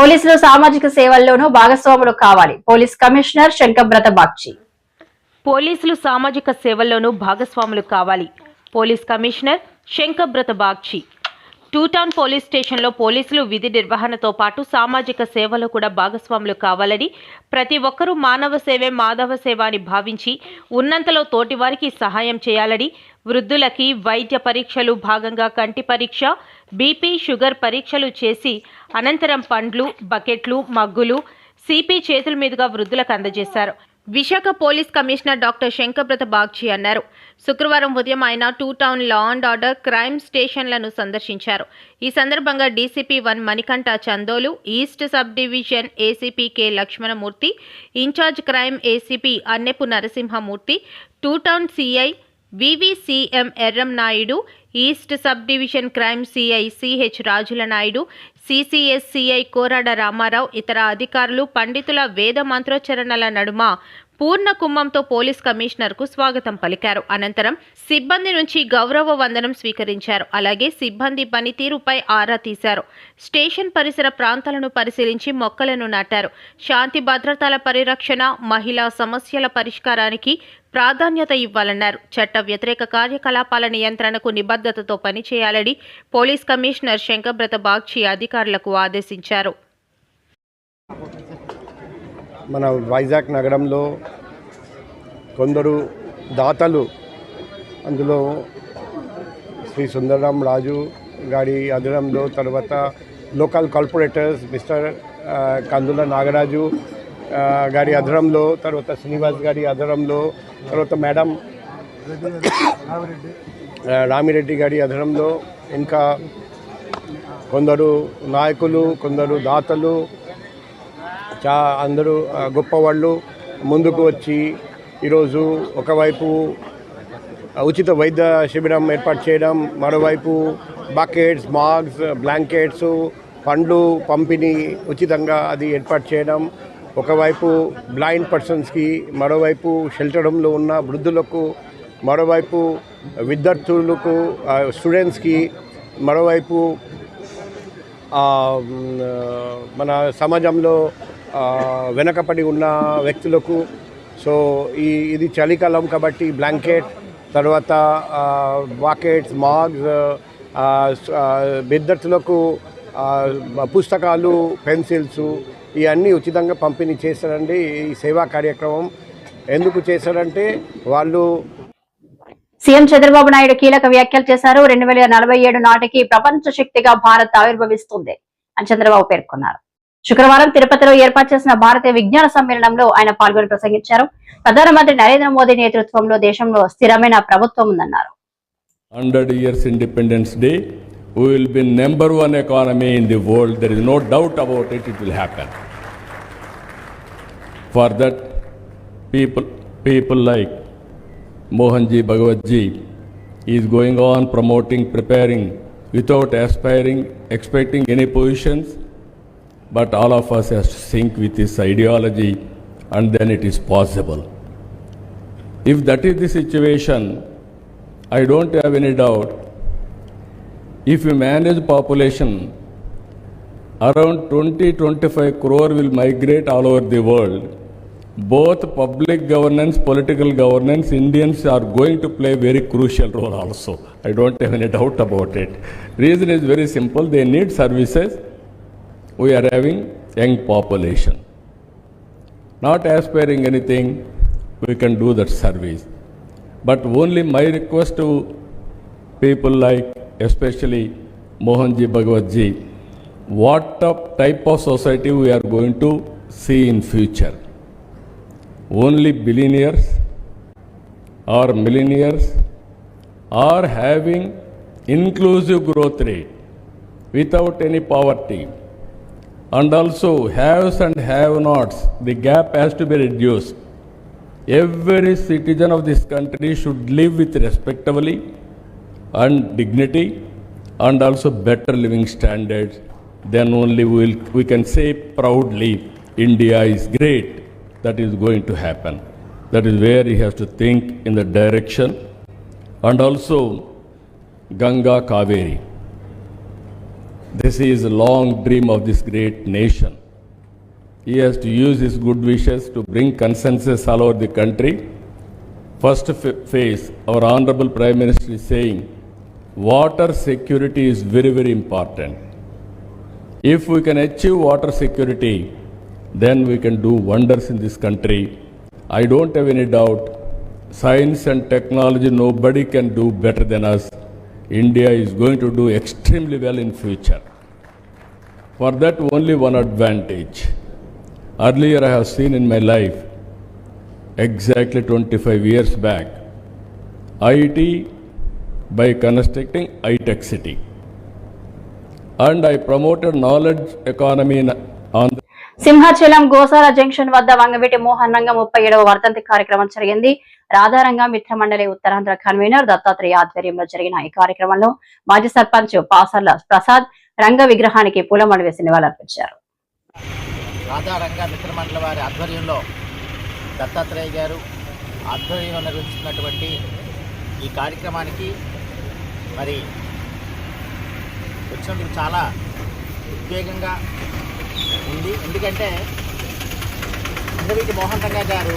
పోలీసులు సామాజిక సేవల్లోనూ భాగస్వాములు కావాలి. Police commissioner Shankhabrata Bagchi. పోలీసులు సామాజిక సేవల్లోనూ భాగస్వాములు కావాలి. Police commissioner Shankhabrata Bagchi. Two town police స్టేషన్లో పోలీసులు విధి నిర్వహణతో పాటు సామాజిక సేవలో కూడా భాగస్వాములు కావాలని, ప్రతి ఒక్కరూ మానవ సేవే మాధవ సేవ అని భావించి ఉన్నంతలో తోటివారికి సహాయం చేయాలని, వృద్ధులకి వైద్య పరీక్షలు భాగంగా కంటి పరీక్ష, బీపీ, షుగర్ పరీక్షలు చేసి అనంతరం పండ్లు, బకెట్లు, మగ్గులు సిపి చేతుల మీదుగా వృద్ధులకు అందజేశారు. Visakha police commissioner doctor Shankhabrata Bagchi అన్నారు. శుక్రవారం ఉదయం ఆయన two town law and order crime స్టేషన్లను సందర్శించారు. ఈ సందర్భంగా DCP 1 Manikanta Chandolu, east sub division ACP K Lakshmanamurthy, in-charge crime ACP Annepu Narasimhamurthy, two town CI VVCM Erram Naidu, east sub division crime CI CH Rajula Naidu, CCS CI Korada Ramarao, ఇతర అధికారులు, పండితుల వేద మంత్రోచ్చరణల నడుమ పూర్ణ కుంభంతో పోలీస్ కమిషనర్కు స్వాగతం పలికారు. అనంతరం సిబ్బంది నుంచి గౌరవ వందనం స్వీకరించారు. అలాగే సిబ్బంది పనితీరుపై ఆరా తీశారు. స్టేషన్ పరిసర ప్రాంతాలను పరిశీలించి మొక్కలను నాటారు. శాంతి భద్రతల పరిరక్షణ, మహిళా సమస్యల పరిష్కారానికి ప్రాధాన్యత ఇవ్వాలన్నారు. చట్ట వ్యతిరేక కార్యకలాపాల నియంత్రణకు నిబద్ధతతో పనిచేయాలని పోలీస్ కమిషనర్ శంకబ్రత బాగ్చి అధికారులకు ఆదేశించారు. మన వైజాగ్ నగరంలో కొందరు దాతలు, అందులో శ్రీ సుందరరాం రాజు గారి ఆధ్వర్యంలో, తర్వాత లోకల్ కార్పొరేటర్స్ మిస్టర్ కందుల నాగరాజు గారి ఆధ్వర్యంలో, తర్వాత శ్రీనివాస్ గారి ఆధ్వర్యంలో, తర్వాత మేడం రామిరెడ్డి గారి ఆధ్వర్యంలో, ఇంకా కొందరు నాయకులు, కొందరు దాతలు, అందరూ గొప్పవాళ్ళు ముందుకు వచ్చి ఈరోజు ఒకవైపు ఉచిత వైద్య శిబిరం ఏర్పాటు చేయడం, మరోవైపు బకెట్స్, మాగ్స్, బ్లాంకెట్స్, పండ్లు పంపిణీ ఉచితంగా అది ఏర్పాటు చేయడం, ఒకవైపు బ్లైండ్ పర్సన్స్కి, మరోవైపు షెల్టర్ హోమ్లో ఉన్న వృద్ధులకు, మరోవైపు విద్యార్థులకు, స్టూడెంట్స్కి, మరోవైపు మన సమాజంలో వెనకపడి ఉన్న వ్యక్తులకు. సో ఇది చలికాలం కాబట్టి బ్లాంకెట్, తర్వాత బాకెట్స్, మాగ్స్, విద్యార్థులకు పుస్తకాలు, పెన్సిల్స్ ఇవన్నీ ఉచితంగా పంపిణీ చేస్తారండి. ఈ సేవా కార్యక్రమం ఎందుకు చేస్తారంటే వాళ్ళు సీఎం చంద్రబాబు నాయుడు కీలక వ్యాఖ్యలు చేశారు. 2047 నాటికి ప్రపంచ శక్తిగా భారత్ ఆవిర్భవిస్తుంది అని చంద్రబాబు పేర్కొన్నారు. శుక్రవారం తిరుపతిలో ఏర్పాటు చేసిన భారతీయ విజ్ఞాన సమ్మేళనంలో ఆయన పాల్గొని ప్రసంగించారు. ప్రధానమంత్రి నరేంద్ర మోదీ నేతృత్వంలో దేశంలో స్థిరమైన ప్రభుత్వం ఉందన్నారు. 100 years Independence Day, we will be number 1 economy in the world. There is no doubt about it. It will happen. For that, people like Mohanji Bhagwatji is going on promoting, preparing without expecting any positions. But all of us have to sync with his ideology, and then it is possible. If that is the situation, I don't have any doubt. If we manage population, around 20-25 crore will migrate all over the world. Both public governance, political governance, Indians are going to play a very crucial role also. I don't have any doubt about it. Reason is very simple. They need services. We are having young population. Not aspiring anything, we can do that service. But only my request to people like especially Mohanji Bhagwatji, what type of society we are going to see in future? Only billionaires or millionaires are having inclusive growth rate without any poverty. And also haves and have-nots, the gap has to be reduced. Every citizen of this country should live with respectably and dignity and also better living standards. Then only we can say proudly, India is great. That is going to happen. That is where he has to think in the direction. And also Ganga Kaveri. This is a long dream of this great nation. He has to use his good wishes to bring consensus all over the country. First phase, our Honorable Prime Minister is saying, water security is very, very important. If we can achieve water security, then we can do wonders in this country. I don't have any doubt, science and technology, nobody can do better than us. India is going to do extremely well in future. For that, only one advantage. Earlier I have seen in my life, exactly 25 years back, IT by constructing iTech City. And I promoted knowledge economy in Andhra. Simhachalam Gosala junction వద్ద వంగవీటి మోహన్ రంగ 37వ వర్ధంతి కార్యక్రమం జరిగింది. Radharanga మిత్రమండలి Uttarandhra convener Dattatreya ఆధ్వర్యంలో జరిగిన ఈ కార్యక్రమంలో మాజీ సర్పంచ్ పాసర్ల ప్రసాద్ రంగ విగ్రహానికి పూలమాల వేసి నివాళులర్పించారు. రాధారంగ మిత్రమండలి వారి ఆధ్వర్యంలో దత్తాత్రేయ గారు ఆధ్వర్యంలో నిర్వహిస్తున్నటువంటి ఈ కార్యక్రమానికి మరి వచ్చినందుకు చాలా ఉద్వేగంగా ఉంది. ఎందుకంటే వంగవీటి మోహన్ రంగ గారు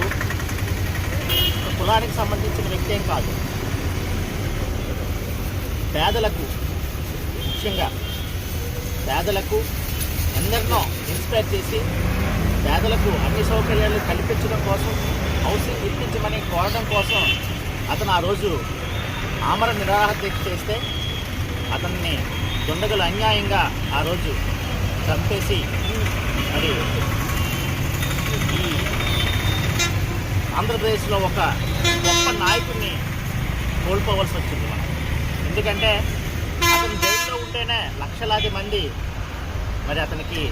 కులానికి సంబంధించిన వ్యక్తి ఏం కాదు. పేదలకు, ముఖ్యంగా పేదలకు అందరినో ఇన్స్పైర్ చేసి పేదలకు అన్ని సౌకర్యాలు కల్పించడం కోసం, హౌసింగ్ ఇప్పించమని కోరడం కోసం అతను ఆ రోజు ఆమర నిరాహార దీక్ష చేస్తే అతన్ని దుండగులు అన్యాయంగా ఆ రోజు చంపేసి మరి ఈ ఆంధ్రప్రదేశ్లో ఒక గొప్ప నాయకుడిని కోల్పోవలసి వచ్చింది మనం. ఎందుకంటే అతను జైల్లో ఉంటేనే లక్షలాది మంది మరి అతనికి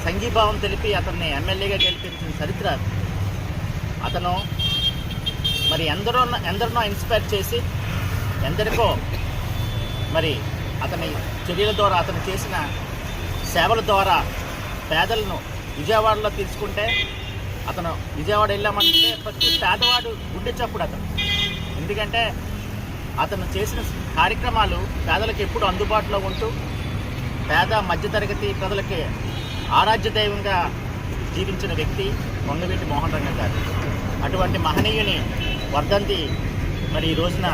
సంఘీభావం తెలిపి అతన్ని ఎమ్మెల్యేగా గెలిపించిన చరిత్ర. అతను మరి ఎందరినో ఇన్స్పైర్ చేసి ఎందరికో మరి అతని చర్యల ద్వారా, అతను చేసిన సేవల ద్వారా పేదలను విజయవాడలో తీసుకుంటే, అతను విజయవాడ వెళ్ళామంటే ప్రతి పేదవాడు గుండె చప్పుడు అతను. ఎందుకంటే అతను చేసిన కార్యక్రమాలు పేదలకు ఎప్పుడు అందుబాటులో ఉంటూ పేద మధ్యతరగతి ప్రజలకి ఆరాధ్య దైవంగా జీవించిన వ్యక్తి వంగవీటి మోహన్ రంగ గారు. అటువంటి మహనీయుని వర్ధంతి మరి ఈ రోజున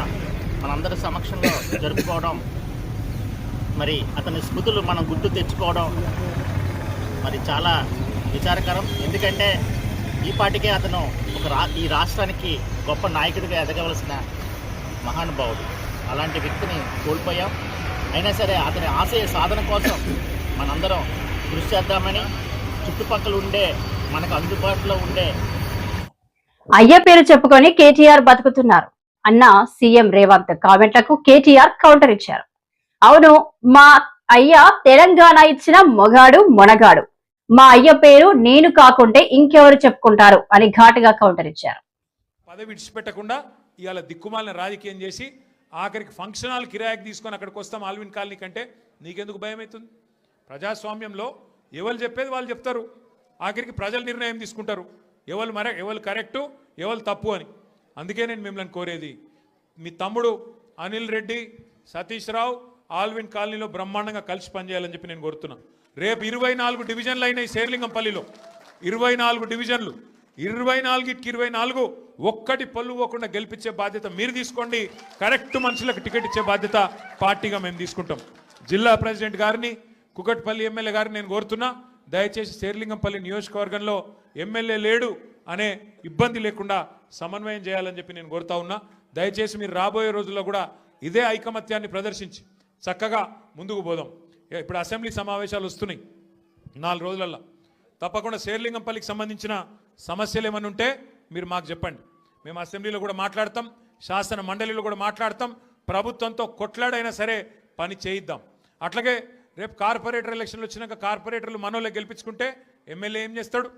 మనందరి సమక్షంలో జరుపుకోవడం, మరి అతని స్మృతులు మనం గుర్తు తెచ్చుకోవడం మరి చాలా విచారకరం. ఎందుకంటే ఈ పాటికే అతను ఈ రాష్ట్రానికి గొప్ప నాయకుడిగా ఎదగవలసిన మహానుభావుడు. అలాంటి వ్యక్తిని కోల్పోయాం. అయినా సరే అతని ఆశయ సాధన కోసం మనందరం కృషి చేద్దామని, చుట్టుపక్కల ఉండే మనకు అందుబాటులో ఉండే అయ్య పేరు చెప్పుకొని కేటీఆర్ బతుకుతున్నారు అన్న సీఎం రేవంత్ కామెంట్లకు కేటీఆర్ కౌంటర్ ఇచ్చారు. అవును, మా అయ్య తెలంగాణ ఇచ్చిన మొగాడు మొనగాడు. మా అయ్య పేరు నేను కాకుంటే ఇంకెవరు చెప్పుకుంటారు అని ఘాటుగా కౌంటర్ ఇచ్చారు. పదవి విడిచిపెట్టకుండా ఇవాళ దిక్కుమాలిన రాజకీయం చేసి ఆఖరికి ఫంక్షన్ హాల్ కిరాయికి తీసుకొని అక్కడికి వస్తాం ఆల్విన్ కాలనీ కంటే నీకెందుకు భయం అవుతుంది? ప్రజాస్వామ్యంలో ఎవరు చెప్పేది వాళ్ళు చెప్తారు, ఆఖరికి ప్రజలు నిర్ణయం తీసుకుంటారు ఎవరు కరెక్టు ఎవరు తప్పు అని. అందుకే నేను మిమ్మల్ని కోరేది, మీ తమ్ముడు అనిల్ రెడ్డి, సతీష్ రావు ఆల్విన్ కాలనీలో బ్రహ్మాండంగా కలిసి పనిచేయాలని చెప్పి నేను కోరుతున్నా. రేపు 24 డివిజన్లు అయినాయి శేర్లింగంపల్లిలో, 24 డివిజన్లు, 24కి 24 ఒక్కటి పళ్ళు పోకుండా గెలిపించే బాధ్యత మీరు తీసుకోండి. కరెక్ట్ మనుషులకు టికెట్ ఇచ్చే బాధ్యత పార్టీగా మేము తీసుకుంటాం. జిల్లా ప్రెసిడెంట్ గారిని, కుకట్పల్లి ఎమ్మెల్యే గారిని నేను కోరుతున్నా, దయచేసి శేర్లింగంపల్లి నియోజకవర్గంలో ఎమ్మెల్యే లేడు అనే ఇబ్బంది లేకుండా సమన్వయం చేయాలని చెప్పి నేను కోరుతా ఉన్నా. దయచేసి మీరు రాబోయే రోజుల్లో కూడా ఇదే ఐకమత్యాన్ని ప్రదర్శించి చక్కగా ముందుకు పోదాం. ఇప్పుడు అసెంబ్లీ సమావేశాలు వస్తున్నాయి 4 రోజులలో. తప్పకుండా శేర్లింగంపల్లికి సంబంధించిన సమస్యలు ఏమైనా ఉంటే మీరు మాకు చెప్పండి. మేము అసెంబ్లీలో కూడా మాట్లాడతాం, శాసన మండలిలో కూడా మాట్లాడతాం. ప్రభుత్వంతో కొట్లాడైనా సరే పని చేయిద్దాం. అట్లాగే రేపు కార్పొరేటర్ ఎలక్షన్లు వచ్చినాక కార్పొరేటర్లు మనోళ్ళే గెలిపించుకుంటే ఎమ్మెల్యే ఏం చేస్తాడు?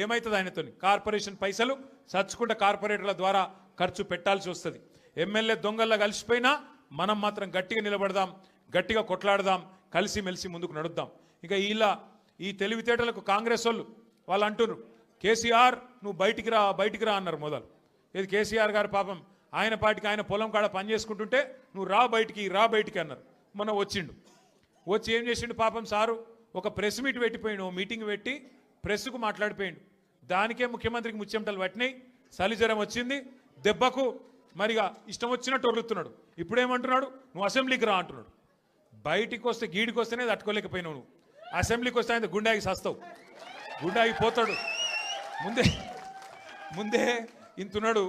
ఏమవుతుంది ఆయనతో? కార్పొరేషన్ పైసలు చచ్చుకుంటే కార్పొరేటర్ల ద్వారా ఖర్చు పెట్టాల్సి వస్తుంది. ఎమ్మెల్యే దొంగల్లా కలిసిపోయినా మనం మాత్రం గట్టిగా నిలబడదాం, గట్టిగా కొట్లాడదాం, కలిసిమెలిసి ముందుకు నడుద్దాం. ఇంకా ఈ తెలివితేటలకు కాంగ్రెస్ వాళ్ళు అంటున్నారు, కేసీఆర్ నువ్వు బయటికి రా అన్నారు మొదలు. ఇది కేసీఆర్ గారు పాపం ఆయన పాటికి ఆయన పొలం కాడ పని చేసుకుంటుంటే నువ్వు రా బయటికి అన్నారు. మొన్న వచ్చి ఏం చేసిండు పాపం సారు, ఒక ప్రెస్ మీట్ పెట్టిపోయిండు, ఓ మీటింగ్ పెట్టి ప్రెస్కు మాట్లాడిపోయిండు. దానికే ముఖ్యమంత్రికి ముచ్చెమటలు పట్టినాయి, చలి జ్వరం వచ్చింది, దెబ్బకు మరిగా ఇష్టం వచ్చినట్టు వరులుతున్నాడు. ఇప్పుడేమంటున్నాడు, నువ్వు అసెంబ్లీకి రా అంటున్నాడు. బయటికి వస్తే గీడికి వస్తేనే తట్టుకోలేకపోయినావు, నువ్వు అసెంబ్లీకి వస్తే ఆయన గుండాకి సస్తావు, గుండాకి పోతాడు. ముందే ఇంతున్నాడు,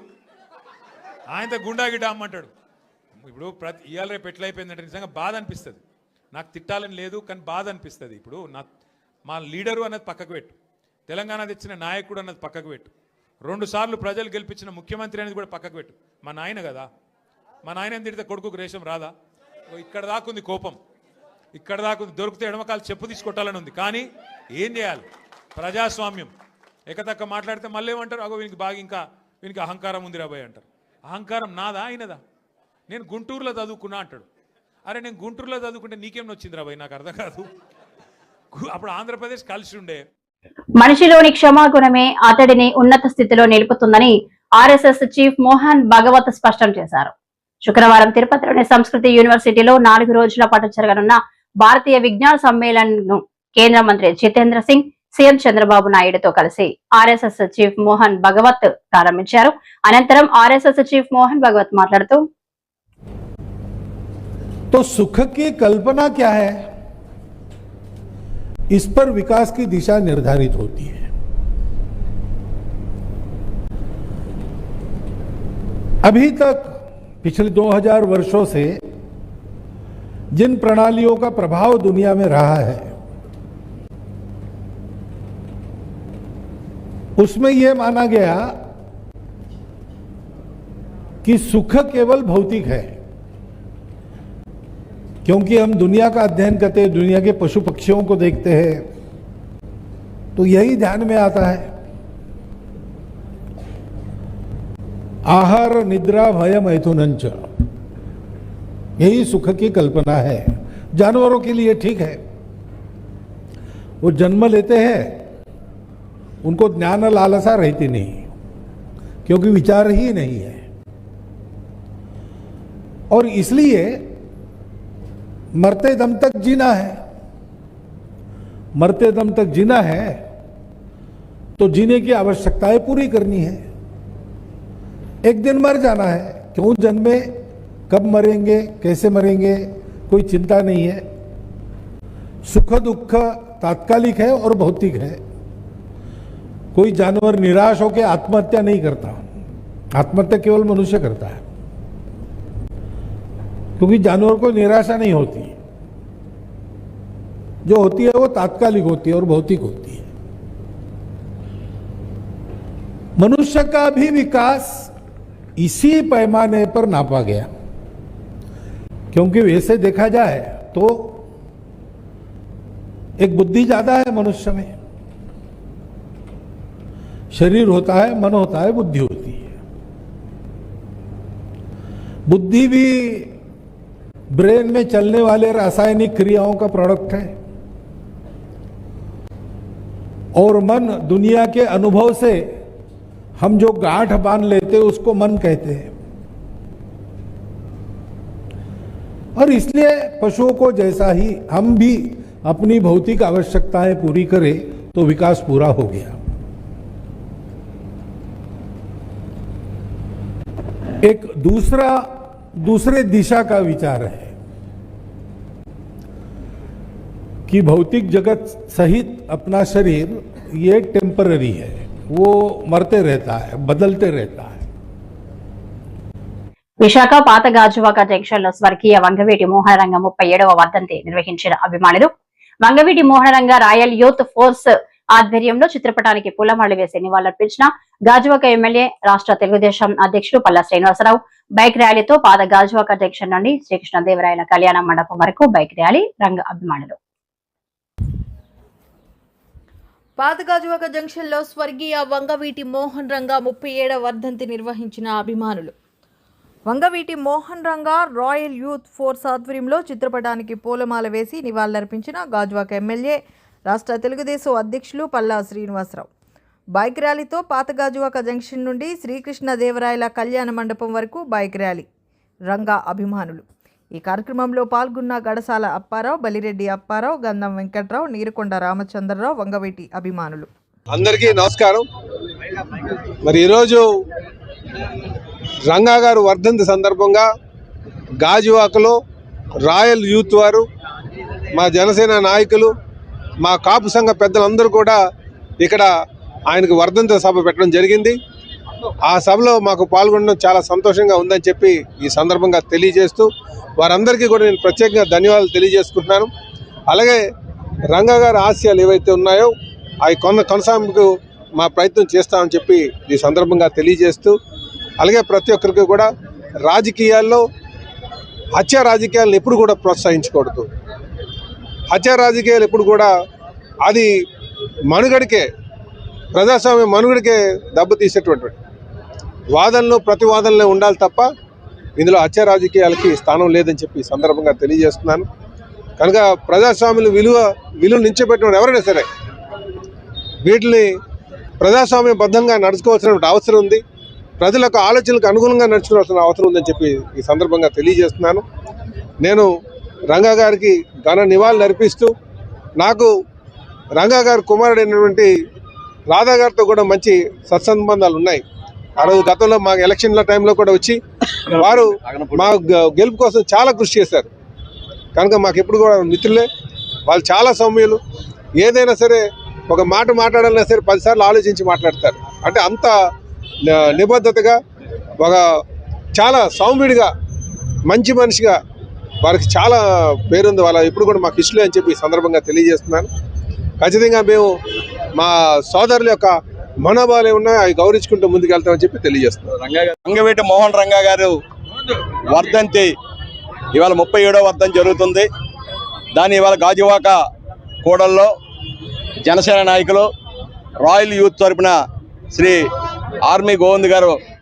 ఆయనతో గుండాకి డామ్మంటాడు. ఇప్పుడు ఇవాళ రేపు ఎట్లయిపోయిందంటే నిజంగా బాధ అనిపిస్తుంది. నాకు తిట్టాలని లేదు, కానీ బాధ అనిపిస్తుంది. ఇప్పుడు మా లీడరు అన్నది పక్కకు పెట్టు, తెలంగాణ తెచ్చిన నాయకుడు అన్నది పక్కకు పెట్టు, 2 సార్లు ప్రజలు గెలిపించిన ముఖ్యమంత్రి అనేది కూడా పక్కకు పెట్టు. మా నాయన కదా, మా నాయన తిడితే కొడుకుకు రేషం రాదా? ఇక్కడ దాకుంది కోపం, ఇక్కడ దాకుంది. దొరికితే ఎడమకాలు చెప్పు తీసుకొట్టాలని ఉంది. కానీ ఏం చేయాలి, ప్రజాస్వామ్యం. ఎకతక్క మాట్లాడితే మళ్ళీ ఏమంటారు, అగో వీనికి బాగా ఇంకా వీనికి అహంకారం ఉంది రాబోయ్ అంటారు. అహంకారం నాదా ఆయనదా? నేను గుంటూరులో చదువుకున్నా అంటాడు. అరే నేను గుంటూరులో చదువుకుంటే నీకేం వచ్చింది రాబోయ్, నాకు అర్థం కాదు. అప్పుడు ఆంధ్రప్రదేశ్ కలిసి ఉండే. మనిషిలోని క్షమాగుణమే అతడిని ఉన్నత స్థితిలో నిలుపుతుందని ఆర్ఎస్ఎస్ చీఫ్ మోహన్ భగవత్ స్పష్టం చేశారు. శుక్రవారం తిరుపతిలోని సంస్కృతి యూనివర్సిటీలో 4 రోజుల పాటు జరగనున్న భారతీయ విజ్ఞాన సమ్మేళన్ను కేంద్ర మంత్రి జితేంద్ర సింగ్, సీఎం చంద్రబాబు నాయుడుతో కలిసి ఆర్ఎస్ఎస్ చీఫ్ మోహన్ భగవత్ ప్రారంభించారు. అనంతరం ఆర్ఎస్ఎస్ చీఫ్ మోహన్ భగవత్ మాట్లాడుతూ, तो सुख की कल्पना क्या है, इस पर विकास की दिशा निर्धारित होती है। अभी तक पिछले 2000 वर्षों से जिन प्रणालियों का प्रभाव दुनिया में रहा है, उसमें यह माना गया कि सुख केवल भौतिक है, क्योंकि हम दुनिया का अध्ययन करते हैं, दुनिया के पशु पक्षियों को देखते हैं, तो यही ध्यान में आता है। आहार निद्रा भय मैथुनंच, यही सुख की कल्पना है। जानवरों के लिए ठीक है, वो जन्म लेते हैं, उनको ज्ञान लालसा रहती नहीं, क्योंकि विचार ही नहीं है। और इसलिए मरते दम तक जीना है, मरते दम तक जीना है तो जीने की आवश्यकताएं पूरी करनी है। एक दिन मर जाना है, क्यों जन्मे, कब मरेंगे, कैसे मरेंगे, कोई चिंता नहीं है। सुख दुख तात्कालिक है और भौतिक है। कोई जानवर निराश होकर आत्महत्या नहीं करता, आत्महत्या केवल मनुष्य करता है, क्योंकि जानवर को निराशा नहीं होती, जो होती है वो तात्कालिक होती है और भौतिक होती है। मनुष्य का भी विकास इसी पैमाने पर नापा गया, क्योंकि वैसे देखा जाए तो एक बुद्धि ज्यादा है मनुष्य में, शरीर होता है, मन होता है, बुद्धि होती है। बुद्धि भी ब्रेन में चलने वाले रासायनिक क्रियाओं का प्रोडक्ट है, और मन दुनिया के अनुभव से हम जो गांठ बांध लेते हैं उसको मन कहते हैं। और इसलिए पशुओं को जैसा ही हम भी अपनी भौतिक आवश्यकताएं पूरी करें तो विकास पूरा हो गया। एक दूसरे दिशा का विचार है कि भौतिक जगत सहित अपना शरीर ये टेम्पररी है, वो मरते रहता है, बदलते रहता है। విశాఖ పాత గాజువాక జంక్షన్ లో స్వర్గీయ వంగవీటి మోహనరంగ 37వ వర్ధంతి నిర్వహించిన అభిమానులు Vangaveeti Mohanaranga royal youth force ఆధ్వర్యంలో చిత్రపటానికి పూలమాలలు వేసి నివాళులర్పించిన గాజువాక ఎమ్మెల్యే రాష్ట్ర తెలుగుదేశం అధ్యక్షుడు పల్లా శ్రీనివాసరావు బైక్ ర్యాలీతో పాత గాజువాక జంక్షన్ నుండి శ్రీకృష్ణదేవరాయల కళ్యాణ మండపం వరకు బైక్ ర్యాలీ రంగ అభిమానులు. పాత గాజువాక జంక్షన్లో స్వర్గీయ వంగవీటి మోహన్ రంగ 37వ వర్ధంతి నిర్వహించిన అభిమానులు వంగవీటి మోహన్ రంగ రాయల్ యూత్ ఫోర్స్ ఆధ్వర్యంలో చిత్రపటానికి పూలమాల వేసి నివాళులర్పించిన గాజువాక ఎమ్మెల్యే రాష్ట్ర తెలుగుదేశం అధ్యక్షులు పల్లా శ్రీనివాసరావు బైక్ ర్యాలీతో పాత గాజువాక జంక్షన్ నుండి శ్రీకృష్ణదేవరాయల కళ్యాణ మండపం వరకు బైక్ ర్యాలీ రంగా అభిమానులు. ఈ కార్యక్రమంలో పాల్గొన్న గడసాల అప్పారావు, బలిరెడ్డి అప్పారావు, గంధం వెంకట్రావు, నీరుకొండ రామచంద్రరావు, వంగవీటి అభిమానులు. అందరికీ నమస్కారం. మరి ఈరోజు రంగా గారు వర్ధంతి సందర్భంగా గాజువాకలో రాయల్ యూత్ వారు, మా జనసేన నాయకులు, మా కాపు సంఘ పెద్దలందరూ కూడా ఇక్కడ ఆయనకు వర్ధంతి సభ పెట్టడం జరిగింది. ఆ సభలో మాకు పాల్గొనడం చాలా సంతోషంగా ఉందని చెప్పి ఈ సందర్భంగా తెలియజేస్తూ వారందరికీ కూడా నేను ప్రత్యేకంగా ధన్యవాదాలు తెలియజేసుకుంటున్నాను. అలాగే రంగా గారి ఆశయాలు ఏవైతే ఉన్నాయో అవి కొనసాగింపుకు మా ప్రయత్నం చేస్తామని చెప్పి ఈ సందర్భంగా తెలియజేస్తూ, అలాగే ప్రతి ఒక్కరికి కూడా రాజకీయాల్లో హత్య రాజకీయాలను ఎప్పుడు కూడా ప్రోత్సహించకూడదు. హత్య రాజకీయాలు ఎప్పుడు కూడా అది మనుగడికే, ప్రజాస్వామ్య మనుగడికే దెబ్బతీసేటువంటి వాదనలు ప్రతివాదనలే ఉండాలి తప్ప ఇందులో హత్య రాజకీయాలకి స్థానం లేదని చెప్పి ఈ సందర్భంగా తెలియజేస్తున్నాను. కనుక ప్రజాస్వామ్యులు విలువ నిలిచిపెట్టిన ఎవరైనా సరే వీటిని ప్రజాస్వామ్యబద్ధంగా నడుచుకోవాల్సిన అవసరం ఉంది. ప్రజల యొక్క ఆలోచనలకు అనుగుణంగా నడుచుకోవాల్సిన అవసరం ఉందని చెప్పి ఈ సందర్భంగా తెలియజేస్తున్నాను. నేను రంగా గారికి ఘన నివాళులు అర్పిస్తూ, నాకు రంగా గారి కుమారుడైనటువంటి రాధా గారితో కూడా మంచి సత్సంబంధాలు ఉన్నాయి. ఆ రోజు గతంలో మా ఎలక్షన్ల టైంలో కూడా వచ్చి వారు మా గెలుపు కోసం చాలా కృషి చేశారు. కనుక మాకు ఎప్పుడు కూడా మిత్రులే. వాళ్ళు చాలా సౌమ్యులు. ఏదైనా సరే ఒక మాట మాట్లాడాలన్నా సరే 10 సార్లు ఆలోచించి మాట్లాడతారు. అంటే అంత నిబద్ధతగా, ఒక చాలా సౌమ్యుడిగా, మంచి మనిషిగా వారికి చాలా పేరుంది. వాళ్ళ ఇప్పుడు కూడా మాకు ఇష్టలే అని చెప్పి ఈ సందర్భంగా తెలియజేస్తున్నాను. ఖచ్చితంగా మేము మా సోదరుల యొక్క మనోభావాలు ఏమున్నాయో అవి గౌరవించుకుంటూ ముందుకెళ్తామని చెప్పి తెలియజేస్తున్నాం. వంగవీటి మోహన్ రంగా గారు వర్ధంతి ఇవాళ 37వ వర్ధంతి జరుగుతుంది. దాన్ని ఇవాళ గాజువాక కూడల్లో జనసేన నాయకులు, రాయల్ యూత్ తరపున శ్రీ ఆర్మీ గోవింద్ గారు